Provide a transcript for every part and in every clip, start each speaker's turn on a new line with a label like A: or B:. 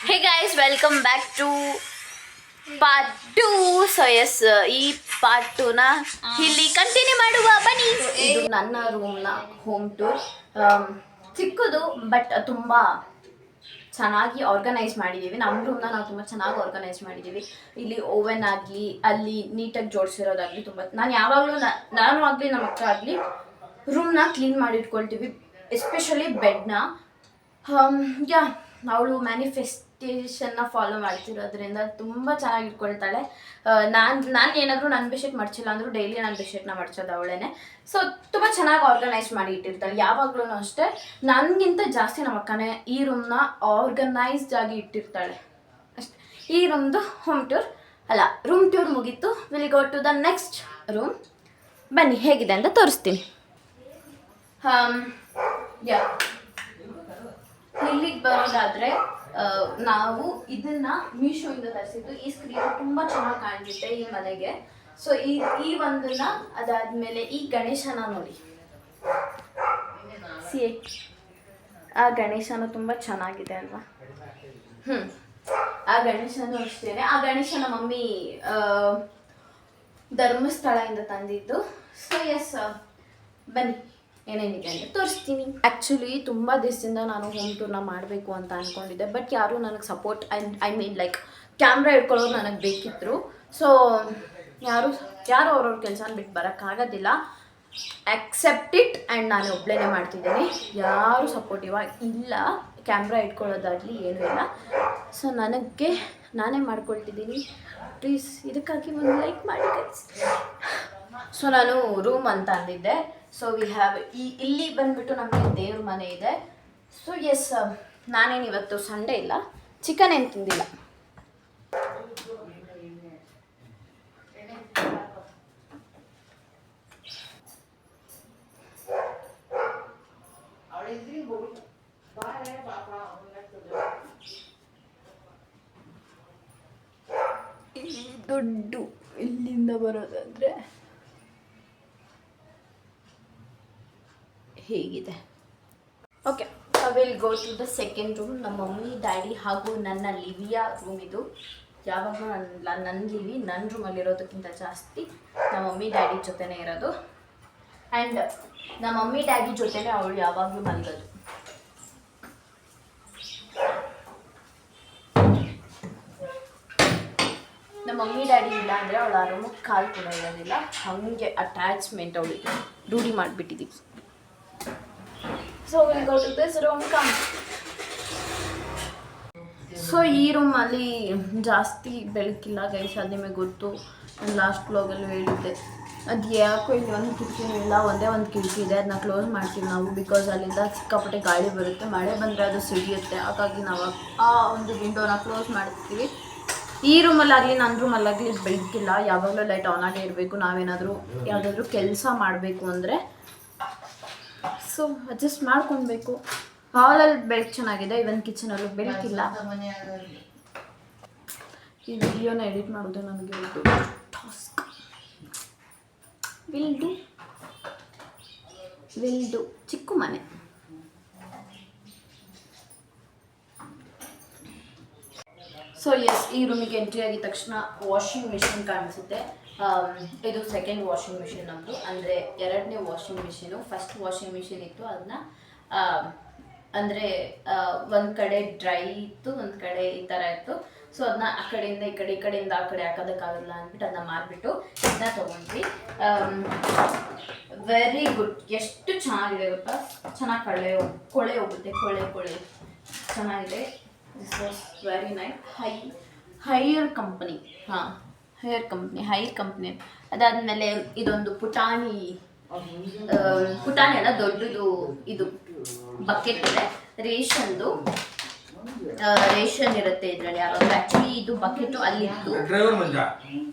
A: Hey guys, welcome back to part 2. So yes, ಈ part 2ನ ಇಲ್ಲಿ ಕಂಟಿನ್ಯೂ ಮಾಡುವ ಬನ್ನಿ. ಇದು ನನ್ನ ರೂಮ್ನ ಹೋಮ್ ಟೂರ್. ಚಿಕ್ಕದು ಬಟ್ ತುಂಬ ಚೆನ್ನಾಗಿ ಆರ್ಗನೈಸ್ ಮಾಡಿದ್ದೀವಿ. ನಮ್ಮ ರೂಮ್ನ ನಾವು ತುಂಬ ಚೆನ್ನಾಗಿ ಆರ್ಗನೈಸ್ ಮಾಡಿದ್ದೀವಿ. ಇಲ್ಲಿ ಓವೆನ್ ಆಗಲಿ, ಅಲ್ಲಿ ನೀಟಾಗಿ ಜೋಡಿಸಿರೋದಾಗಲಿ ತುಂಬ ನಾನು ಯಾವಾಗಲೂ ನಾನು ಆಗಲಿ ನಮ್ಮ ಅಕ್ಕ ಆಗಲಿ ರೂಮ್ನ ಕ್ಲೀನ್ ಮಾಡಿ ಇಟ್ಕೊಳ್ತೀವಿ. ಎಸ್ಪೆಷಲಿ ಬೆಡ್ನ. ಯಾ ಅವಳು ಮ್ಯಾನಿಫೆಸ್ಟೇಷನ್ನ ಫಾಲೋ ಮಾಡ್ತಿರೋದ್ರಿಂದ ತುಂಬ ಚೆನ್ನಾಗಿ ಇಟ್ಕೊಳ್ತಾಳೆ. ನಾನು ಏನಾದರೂ ನನ್ನ ಬೆಡ್ಶೀಟ್ ಮಡ್ಚಿಲ್ಲ ಅಂದರೂ ಡೈಲಿ ನನ್ನ ಬೆಡ್ಶೀಟ್ನ ಮಡ್ಚೋದು ಅವಳೇನೆ. ಸೊ ತುಂಬ ಚೆನ್ನಾಗಿ ಆರ್ಗನೈಸ್ ಮಾಡಿ ಇಟ್ಟಿರ್ತಾಳೆ ಯಾವಾಗಲೂ ಅಷ್ಟೇ. ನನಗಿಂತ ಜಾಸ್ತಿ ನಮ್ಮ ಅಕ್ಕನೇ ಈ ರೂಮ್ನ ಆರ್ಗನೈಸ್ಡ್ ಆಗಿ ಇಟ್ಟಿರ್ತಾಳೆ ಅಷ್ಟೇ. ಈ ರೂಮ್ದು ಹೋಮ್ ಟೂರ್ ಅಲ್ಲ, ರೂಮ್ ಟೂರ್ ಮುಗೀತು. Will go to the next room. ಬನ್ನಿ ಹೇಗಿದೆ ಅಂತ ತೋರಿಸ್ತೀನಿ. ಯಾ ಇಲ್ಲಿಗೆ ಬರೋದಾದರೆ ನಾವು ಇದನ್ನ ಮೀಶೋಯಿಂದ ತರಿಸಿದ್ದು. ಈ ಸ್ಕ್ರೀನ್ ತುಂಬ ಚೆನ್ನಾಗಿ ಕಾಣಿಸುತ್ತೆ ಈ ಮನೆಗೆ. ಸೊ ಈ ಒಂದನ್ನ ಅದಾದಮೇಲೆ ಈ ಗಣೇಶನ ನೋಡಿ, ಆ ಗಣೇಶನ ತುಂಬ ಚೆನ್ನಾಗಿದೆ ಅಲ್ವಾ? ಆ ಗಣೇಶನೂ ಅಷ್ಟೇ. ಆ ಗಣೇಶನ ಮಮ್ಮಿ ಧರ್ಮಸ್ಥಳದಿಂದ ತಂದಿದ್ದು. ಸೊ ಎಸ್, ಬನ್ನಿ ಏನೇನಿದೆ ಅಂತ ತೋರಿಸ್ತೀನಿ. ಆ್ಯಕ್ಚುಲಿ ತುಂಬ ದಿವಸದಿಂದ ನಾನು ಹೋಮ್ ಟೂರ್ನ ಮಾಡಬೇಕು ಅಂತ ಅಂದ್ಕೊಂಡಿದ್ದೆ, ಬಟ್ ಯಾರೂ ನನಗೆ support I mean like camera ಇಟ್ಕೊಳ್ಳೋರು ನನಗೆ ಬೇಕಿದ್ರು. ಸೊ ಯಾರು ಅವ್ರವ್ರ ಕೆಲಸನ ಬಿಟ್ಟು ಬರೋಕ್ಕಾಗೋದಿಲ್ಲ. Accept it. ಆ್ಯಂಡ್ ನಾನು ಒಬ್ಬಳೇ ಮಾಡ್ತಿದ್ದೀನಿ, ಯಾರೂ ಸಪೋರ್ಟಿವ್ ಇಲ್ಲ. ಕ್ಯಾಮ್ರಾ ಇಟ್ಕೊಳ್ಳೋದಾಗಲಿ ಏನೂ ಇಲ್ಲ. ಸೊ ನಾನೇ ಮಾಡ್ಕೊಳ್ತಿದ್ದೀನಿ. ಪ್ಲೀಸ್ ಇದಕ್ಕಾಗಿ ಒಂದು ಲೈಕ್ ಮಾಡಿ ಗೈಸ್. ಸೊ ನಾನು ರೂಮ್ ಅಂತ ಅಂದಿದ್ದೆ. ಸೊ ವಿ ಹ್ಯಾವ್ ಇಲ್ಲಿ ಬಂದುಬಿಟ್ಟು ನಮಗೆ ದೇವ್ರ ಮನೆ ಇದೆ. ಸೊ ಎಸ್, ನಾನೇನು ಇವತ್ತು ಸಂಡೇ ಇಲ್ಲ, ಚಿಕನ್ ಏನು ತಿಂದಿಲ್ಲ. ಇಲ್ಲಿ ದುಡ್ಡು ಇಲ್ಲಿಂದ ಬರೋದಂದರೆ ಹೇಗಿದೆ. Okay, will go to the second room. ನಮ್ಮ ಮಮ್ಮಿ ಡ್ಯಾಡಿ ಹಾಗೂ ನನ್ನ ಲಿವಿಯ ರೂಮ್ ಇದು. ಯಾವಾಗಲೂ ನನ್ನ ಲಿವಿ ನನ್ನ ರೂಮಲ್ಲಿರೋದಕ್ಕಿಂತ ಜಾಸ್ತಿ ನಮ್ಮ ಮಮ್ಮಿ ಡ್ಯಾಡಿ ಜೊತೆನೇ ಇರೋದು. ಆ್ಯಂಡ್ ನಮ್ಮ ಮಮ್ಮಿ ಡ್ಯಾಡಿ ಜೊತೆನೇ ಅವಳು ಯಾವಾಗಲೂ ಮಲಗೋದು. ನಮ್ಮ ಮಮ್ಮಿ ಡ್ಯಾಡಿ ಇಲ್ಲ ಅಂದರೆ ಅವಳು ಆ ರೂಮಿಗೆ ಕಾಲು ಕೂಡ ಇರೋದಿಲ್ಲ. ಹಾಗೆ ಅಟ್ಯಾಚ್ಮೆಂಟ್ ಅವಳಿಗೆ ರೂಢಿ ಮಾಡಿಬಿಟ್ಟಿದ್ದೀವಿ. So will go to this room. Come. So ಈ ರೂಮಲ್ಲಿ ಜಾಸ್ತಿ ಬೆಳಕಿಲ್ಲ ಗೈಸ್, ಅದು ನಿಮಗೆ ಗೊತ್ತು. ನಾನು ಲಾಸ್ಟ್ ವ್ಲಾಗಲ್ಲೂ ಹೇಳಿದ್ದೆ. ಅದು ಯಾಕೋ ಇಲ್ಲಿ ಒಂದು ಕಿಟಕಿನೂ ಇಲ್ಲ, ಒಂದೇ ಒಂದು ಕಿಟಕಿ ಇದೆ. ಅದನ್ನ ಕ್ಲೋಸ್ ಮಾಡ್ತೀವಿ ನಾವು, ಬಿಕಾಸ್ ಅಲ್ಲಿಂದ ಸಿಕ್ಕಾಪಟ್ಟೆ ಗಾಳಿ ಬರುತ್ತೆ. ಮಳೆ ಬಂದರೆ ಅದು ಸಿಡಿಯುತ್ತೆ. ಹಾಗಾಗಿ ನಾವು ಆ ಒಂದು ವಿಂಡೋನ ಕ್ಲೋಸ್ ಮಾಡ್ತೀವಿ. ಈ ರೂಮಲ್ಲಾಗಲಿ ನನ್ನ ರೂಮಲ್ಲಾಗಲಿ ಬೆಳಕಿಲ್ಲ. ಯಾವಾಗಲೂ ಲೈಟ್ ಆನ್ ಆಗೇ ಇರಬೇಕು ನಾವೇನಾದರೂ ಯಾವುದಾದ್ರೂ ಕೆಲಸ ಮಾಡಬೇಕು ಅಂದರೆ. ಸೊ ಅಡ್ಜಸ್ಟ್ ಮಾಡ್ಕೊಳ್ಬೇಕು. ಹಾಲಲ್ಲಿ ಬೆಳಕು ಚೆನ್ನಾಗಿದೆ, ಇವನ್ ಕಿಚನಲ್ಲೂ ಬೆಳಕಿಲ್ಲ. ಈ ವಿಡಿಯೋನ ಎಡಿಟ್ ಮಾಡೋದು ನನಗೆ ಒಂದು ಟಾಸ್ಕ್. Will do. ಚಿಕ್ಕ ಮನೆ. ಸೊ ಎಸ್, ಈ ರೂಮಿಗೆ ಎಂಟ್ರಿ ಆಗಿದ ತಕ್ಷಣ ವಾಷಿಂಗ್ ಮಿಷಿನ್ ಕಾಣಿಸುತ್ತೆ. ಇದು ಸೆಕೆಂಡ್ ವಾಷಿಂಗ್ ಮಿಷಿನ್ ನಮ್ಮದು, ಅಂದರೆ ಎರಡನೇ washing machine. First washing machine ಇತ್ತು, ಅದನ್ನ ಅಂದರೆ ಒಂದು ಕಡೆ ಡ್ರೈ ಇತ್ತು, ಒಂದು ಕಡೆ ಈ ಥರ ಇತ್ತು. ಸೊ ಅದನ್ನ ಆ ಕಡೆಯಿಂದ ಈ ಕಡೆಯಿಂದ ಆ ಕಡೆ ಹಾಕೋದಕ್ಕಾಗಲ್ಲ ಅಂದ್ಬಿಟ್ಟು ಅದನ್ನ ಮಾರಿಬಿಟ್ಟು ಇದನ್ನ ತೊಗೊಂಡ್ವಿ. Very good. ಎಷ್ಟು ಚೆನ್ನಾಗಿದೆ ಗೊತ್ತಾ? ಚೆನ್ನಾಗಿ ಕೊಳೆ ಹೋಗುತ್ತೆ. ಕೊಳೆ ಚೆನ್ನಾಗಿದೆ. This was very nice. Higher company. Higher company. ಅದಾದಮೇಲೆ ಇದೊಂದು ಪುಟಾಣಿ ಅಲ್ಲ, ದೊಡ್ಡದು ಇದು ಬಕೆಟ್ ಇದೆ. ರೇಷನ್ ಇರುತ್ತೆ ಇದರಲ್ಲಿ. ಯಾರಾದ್ರೂ ಆ್ಯಕ್ಚುಲಿ ಇದು ಬಕೆಟು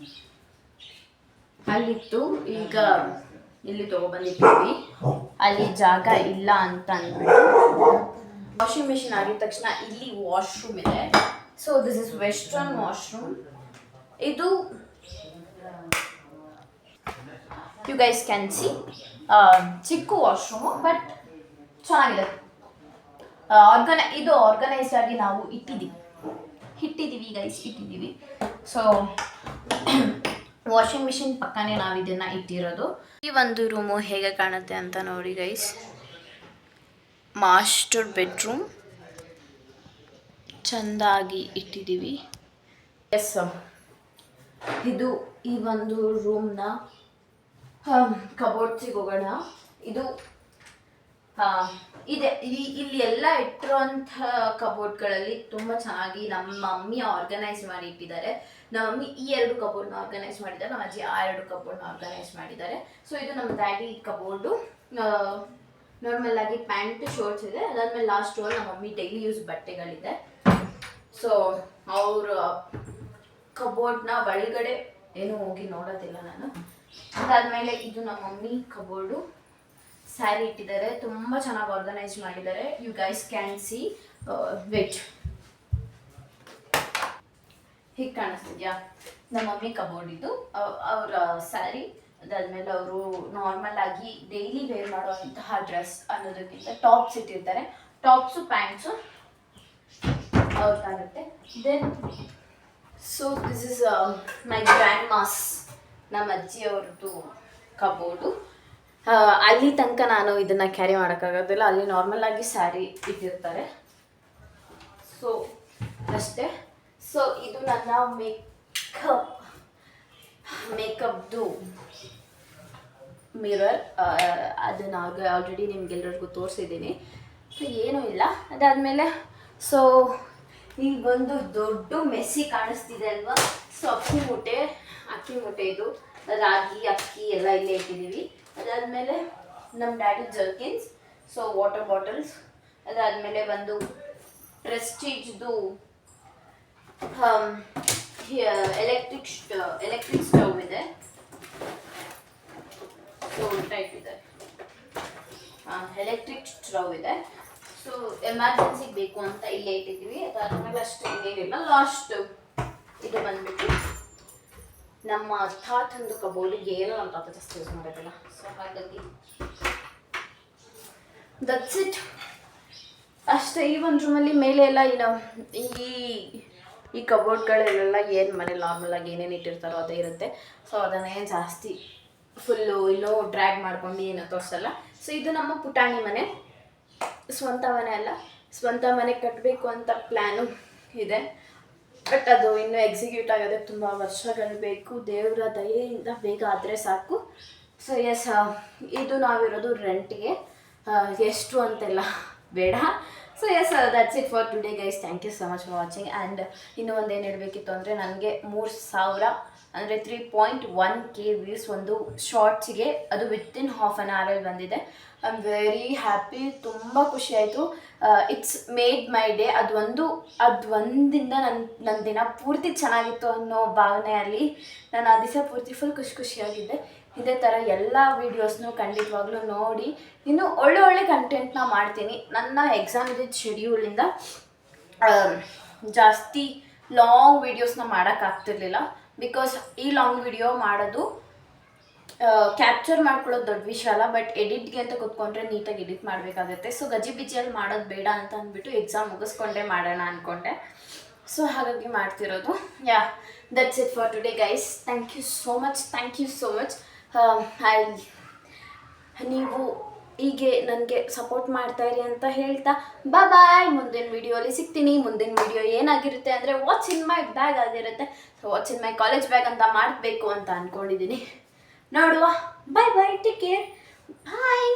A: ಅಲ್ಲಿತ್ತು, ಈಗ ಇಲ್ಲಿ ತೊಗೊಬಂದಿದ್ದೀವಿ. ಅಲ್ಲಿ ಜಾಗ ಇಲ್ಲ ಅಂತ ಅಂದ್ಬಿಟ್ಟು. ವಾಷಿಂಗ್ ಮಿಷಿನ್ ಆಗಿದ ತಕ್ಷಣ ಇಲ್ಲಿ ವಾಶ್ರೂಮ್ ಇದೆ. So this is western washroom. ಇದು ಯು ಗೈಸ್ ಕ್ಯಾನ್ ಸಿ ಚಿಕ್ಕ ವಾಶ್ರೂಮು, ಬಟ್ ಚೆನ್ನಾಗಿದೆ. ಇದು ಆರ್ಗನೈಸ್ಡ್ ಆಗಿ ನಾವು ಇಟ್ಟಿದ್ದೀವಿ. ಗೈಸ್ ಇಟ್ಟಿದ್ದೀವಿ. ಸೊ ವಾಷಿಂಗ್ ಮಿಷಿನ್ ಪಕ್ಕನೇ ನಾವು ಇದನ್ನು ಇಟ್ಟಿರೋದು. ಈ ಒಂದು ರೂಮು ಹೇಗೆ ಕಾಣುತ್ತೆ ಅಂತ ನೋಡಿ ಗೈಸ್. ಮಾಸ್ಟರ್ ಬೆಡ್ರೂಮ್ ಚೆಂದಾಗಿ ಇಟ್ಟಿದ್ದೀವಿ. ಎಸ್, ಇದು ಈ ಒಂದು ರೂಮ್ನ ಕಬೋರ್ಡ್ಸಿಗೆ ಹೋಗೋಣ. ಇದು ಇದೆ ಇಲ್ಲಿ ಎಲ್ಲ ಇಟ್ಟಿರುವಂಥ ಕಬೋರ್ಡ್ಗಳಲ್ಲಿ ತುಂಬ ಚೆನ್ನಾಗಿ ನಮ್ಮ ಮಮ್ಮಿ ಆರ್ಗನೈಸ್ ಮಾಡಿ ಇಟ್ಟಿದ್ದಾರೆ. ನಮ್ಮ ಮಮ್ಮಿ ಈ 2 ಕಬೋರ್ಡ್ನ ಆರ್ಗನೈಸ್ ಮಾಡಿದ್ದಾರೆ, ನಮ್ಮ ಅಜ್ಜಿ ಆ 2 ಕಬೋರ್ಡ್ನ ಆರ್ಗನೈಸ್ ಮಾಡಿದ್ದಾರೆ. ಸೊ ಇದು ನಮ್ಮ ಡ್ಯಾಡಿ ಕಬೋರ್ಡು. ನಾರ್ಮಲ್ ಆಗಿ ಪ್ಯಾಂಟ್ ಶರ್ಟ್ಸ್ ಇದೆ. ಅದಾದ್ಮೇಲೆ ಲಾಸ್ಟ್ ರೋಲ್ ನಮ್ಮ ಮಮ್ಮಿ ಡೈಲಿ ಯೂಸ್ ಬಟ್ಟೆಗಳಿದೆ. ಸೊ ಅವ್ರ ಕಬೋರ್ಡ್ನ ಒಳಗಡೆ ಏನೂ ಹೋಗಿ ನೋಡೋದಿಲ್ಲ ನಾನು. ಅದಾದಮೇಲೆ ಇದು ನಮ್ಮ ಮಮ್ಮಿ ಕಬೋರ್ಡು. ಸ್ಯಾರಿ ಇಟ್ಟಿದ್ದಾರೆ, ತುಂಬ ಚೆನ್ನಾಗಿ ಆರ್ಗನೈಸ್ ಮಾಡಿದ್ದಾರೆ. You guys can see. Wait, ಹೀಗೆ ಕಾಣಿಸ್ತಿದ್ಯಾ ನಮ್ಮ ಮಮ್ಮಿ ಕಬೋರ್ಡ್ ಇದು. ಅವರ ಸ್ಯಾರಿ, ಅದಾದಮೇಲೆ ಅವರು ನಾರ್ಮಲ್ ಆಗಿ ಡೈಲಿ ವೇರ್ ಮಾಡುವಂತಹ ಡ್ರೆಸ್ ಅನ್ನೋದಕ್ಕಿಂತ ಟಾಪ್ಸ್ ಇಟ್ಟಿರ್ತಾರೆ. ಟಾಪ್ಸು ಪ್ಯಾಂಟ್ಸು ಅವ್ರು ಕಾಣುತ್ತೆ. Then so this is my grandma's, ನಮ್ಮ ಅಜ್ಜಿಯವ್ರದ್ದು ಕಬೋರ್ಡು. ಅಲ್ಲಿ ತನಕ ನಾನು ಇದನ್ನು ಕ್ಯಾರಿ ಮಾಡೋಕ್ಕಾಗೋದಿಲ್ಲ. ಅಲ್ಲಿ ನಾರ್ಮಲ್ ಆಗಿ ಸ್ಯಾರಿ ಇಟ್ಟಿರ್ತಾರೆ. ಸೊ ಅಷ್ಟೇ. ಸೊ ಇದು ನನ್ನ ಮೇಕಪ್ದು ಮಿರರ್. ಅದನ್ನು ಆಲ್ರೆಡಿ ನಿಮ್ಗೆಲ್ಲರಿಗೂ ತೋರಿಸಿದ್ದೀನಿ. ಸೊ ಏನೂ ಇಲ್ಲ. ಅದಾದಮೇಲೆ ಸೊ ಈ ಒಂದು ದೊಡ್ಡ ಮೆಸ್ಸಿ ಕಾಣಿಸ್ತಿದೆ ಅಲ್ವಾ. ಸೊ ಅಕ್ಕಿ ಮೂಟೆ ಇದು ರಾಗಿ ಅಕ್ಕಿ ಎಲ್ಲ ಇಲ್ಲೇ ಇಟ್ಟಿದ್ದೀವಿ. ಅದಾದಮೇಲೆ ನಮ್ಮ daddy jerkins, so water bottles. ಅದಾದಮೇಲೆ ಒಂದು ಪ್ರೆಸ್ಟೀಜ್ದು ಎಲೆಕ್ಟ್ರಿಕ್ ಸ್ಟವ್ ಇದೆ. ಸೊ ಟೈಪ್ ಇದೆ, ಎಲೆಕ್ಟ್ರಿಕ್ ಸ್ಟವ್ ಇದೆ. ಸೊ ಎಮರ್ಜೆನ್ಸಿಗೆ ಬೇಕು ಅಂತ ಇಲ್ಲೇ ಇಟ್ಟಿದ್ದೀವಿ. ಅದಾದಮೇಲೆ ಅಷ್ಟು ಇನ್ನೇನಿಲ್ಲ. ಲಾಸ್ಟ್ ಇದು ಬಂದ್ಬಿಟ್ಟು ನಮ್ಮ ತಾತಂದು ಕಬೋರ್ಡಿಗೆ ಏನೋ ನಮ್ಮ ತಾತ ಜಾಸ್ತಿ ಯೂಸ್ ಮಾಡೋದಿಲ್ಲ. ಸೊ ಹಾಗಾಗಿ ದಟ್ಸ್ ಇಟ್ ಅಷ್ಟೇ. ಈ ಒಂದು ರೂಮಲ್ಲಿ ಮೇಲೆ ಎಲ್ಲ ಈ ಕಬೋರ್ಡ್ಗಳಲ್ಲೆಲ್ಲ ಏನು ಮನೆ ನಾರ್ಮಲಾಗಿ ಏನೇನು ಇಟ್ಟಿರ್ತಾರೋ ಅದೇ ಇರುತ್ತೆ. ಸೊ ಅದನ್ನೇ ಜಾಸ್ತಿ ಫುಲ್ಲು ಇನ್ನೂ ಡ್ರ್ಯಾಗ್ ಮಾಡ್ಕೊಂಡು ಏನೋ ತೋರಿಸಲ್ಲ. ಸೊ ಇದು ನಮ್ಮ ಪುಟಾಣಿ ಮನೆ. ಸ್ವಂತ ಮನೆ ಅಲ್ಲ, ಸ್ವಂತ ಮನೆ ಕಟ್ಟಬೇಕು ಅಂತ ಪ್ಲ್ಯಾನು ಇದೆ. ಬಟ್ ಅದು ಇನ್ನೂ ಎಕ್ಸಿಕ್ಯೂಟ್ ಆಗೋದಕ್ಕೆ ತುಂಬ ವರ್ಷಗಳು ಬೇಕು. ದೇವರ ದಯೆಯಿಂದ ಬೇಗ ಆದರೆ ಸಾಕು. ಸೊ ಎಸ್, ಇದು ನಾವಿರೋದು ರೆಂಟ್ಗೆ. ಎಷ್ಟು ಅಂತೆಲ್ಲ ಬೇಡ. So yes, that's it for today guys. Thank you so much for watching. And ಇನ್ನೂ ಒಂದೇನು ಹೇಳಬೇಕಿತ್ತು ಅಂದರೆ, ನನಗೆ 3,000 ಅಂದರೆ 3.1K ವ್ಯೂಸ್ ಒಂದು ಶಾರ್ಟ್ಸಿಗೆ, ಅದು ವಿತಿನ್ ಹಾಫ್ ಆನ್ ಅವರಲ್ಲಿ ಬಂದಿದೆ. I am very happy. ತುಂಬ ಖುಷಿ ಆಯಿತು. It's made my day. ಅದೊಂದಿಂದ ನನ್ನ ದಿನ ಪೂರ್ತಿ ಚೆನ್ನಾಗಿತ್ತು ಅನ್ನೋ ಭಾವನೆಯಲ್ಲಿ ನಾನು ಆ ದಿವಸ ಪೂರ್ತಿ ಫುಲ್ ಖುಷಿಯಾಗಿದ್ದೆ. ಇದೇ ಥರ ಎಲ್ಲ ವೀಡಿಯೋಸ್ನೂ ಖಂಡಿತವಾಗ್ಲೂ ನೋಡಿ. ಇನ್ನೂ ಒಳ್ಳೆ ಕಂಟೆಂಟ್ನ ಮಾಡ್ತೀನಿ. ನನ್ನ ಎಕ್ಸಾಮ್ ಇದ್ದಿದ್ದ ಶೆಡ್ಯೂಲಿಂದ ಜಾಸ್ತಿ ಲಾಂಗ್ ವೀಡಿಯೋಸ್ನ ಮಾಡೋಕ್ಕಾಗ್ತಿರ್ಲಿಲ್ಲ. ಬಿಕಾಸ್ ಈ ಲಾಂಗ್ ವಿಡಿಯೋ ಮಾಡೋದು ಕ್ಯಾಪ್ಚರ್ ಮಾಡ್ಕೊಳ್ಳೋದು ದೊಡ್ಡ ವಿಷಯ ಅಲ್ಲ. ಬಟ್ ಎಡಿಟ್ಗೆ ಅಂತ ಕೂತ್ಕೊಂಡ್ರೆ ನೀಟಾಗಿ ಎಡಿಟ್ ಮಾಡಬೇಕಾಗತ್ತೆ. ಸೊ ಗಜಿಬಿಜಿಯಲ್ಲಿ ಮಾಡೋದು ಬೇಡ ಅಂತ ಅಂದ್ಬಿಟ್ಟು ಎಕ್ಸಾಮ್ ಮುಗಿಸ್ಕೊಂಡೇ ಮಾಡೋಣ ಅಂದ್ಕೊಂಡೆ. ಸೊ ಹಾಗಾಗಿ ಮಾಡ್ತಿರೋದು. Yeah, that's it for today guys. Thank you so much. ನೀವು ಹೀಗೆ ನನಗೆ ಸಪೋರ್ಟ್ ಮಾಡ್ತಾಯಿರಿ ಅಂತ ಹೇಳ್ತಾ ಬಾಯ್. ಮುಂದಿನ ವೀಡಿಯೋಲಿ ಸಿಗ್ತೀನಿ. ಮುಂದಿನ ವೀಡಿಯೋ ಏನಾಗಿರುತ್ತೆ ಅಂದರೆ ವಾಟ್ಸ್ ಇನ್ ಮೈ ಬ್ಯಾಗ್ ಆಗಿರುತ್ತೆ. So what's in my college bag ಅಂತ ಮಾಡಬೇಕು ಅಂತ ಅಂದ್ಕೊಂಡಿದ್ದೀನಿ. ನೋಡುವ. ಬಾಯ್, ಟೇಕ್ ಕೇರ್, ಬಾಯ್.